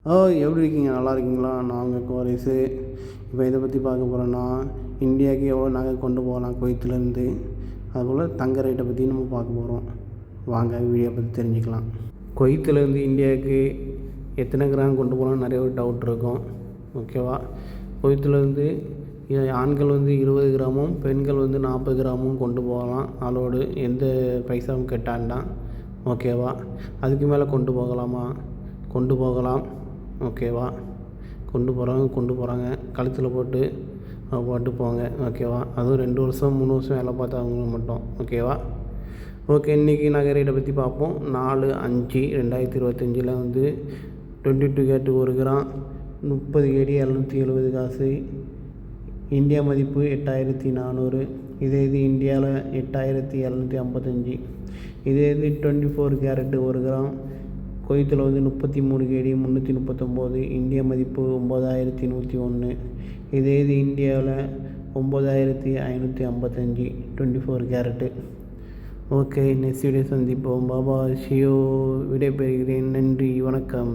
எப்படி இருக்கீங்க? நல்லா இருக்கீங்களா? நான் உங்கள் கோரேஸு. இப்போ இதை பற்றி பார்க்க போகிறோன்னா, இந்தியாவுக்கு எவ்வளோ நகை கொண்டு போகலாம் குவைத்துலேருந்து, அதுபோல் தங்க ரேட்டை பற்றி நம்ம பார்க்க போகிறோம். வாங்க வீடியோ பற்றி தெரிஞ்சுக்கலாம். குவைத்துலேருந்து இந்தியாவுக்கு எத்தனை கிராம் கொண்டு போகலான்னு நிறைய ஒரு டவுட் இருக்கும். ஓகேவா? குவைத்துலேருந்து ஆண்கள் 20 கிராமும் பெண்கள் 40 கிராமும் கொண்டு போகலாம். அலோடு, எந்த பைசாவும் கட்டாண்டாம். ஓகேவா? அதுக்கு மேலே கொண்டு போகலாமா? கொண்டு போகலாம். ஓகேவா? கொண்டு போகிறாங்க கழுத்தில் போட்டு போங்க. ஓகேவா? அதுவும் 2 வருஷம் 3 வருஷம் வேலை பார்த்தவங்க மட்டும். ஓகேவா? ஓகே, இன்றைக்கி நகை ரேட்டை பற்றி பார்ப்போம். 4/5/2025 22 கேரட் 1 கிராம் 30 கேடி 770 காசு. இந்தியா மதிப்பு 8400. இது இந்தியாவில் 8755. 24 கேரட் 1 கிராம் குவைத்தில் 33 கேடி 339. இந்திய மதிப்பு 9101. இது இந்தியாவில் 9555 24 கேரட்டு. ஓகே, நெக்ஸ்ட் வீடியோ சந்திப்போம். பாபா ஷியோ விடைபெறுகிறேன். நன்றி, வணக்கம்.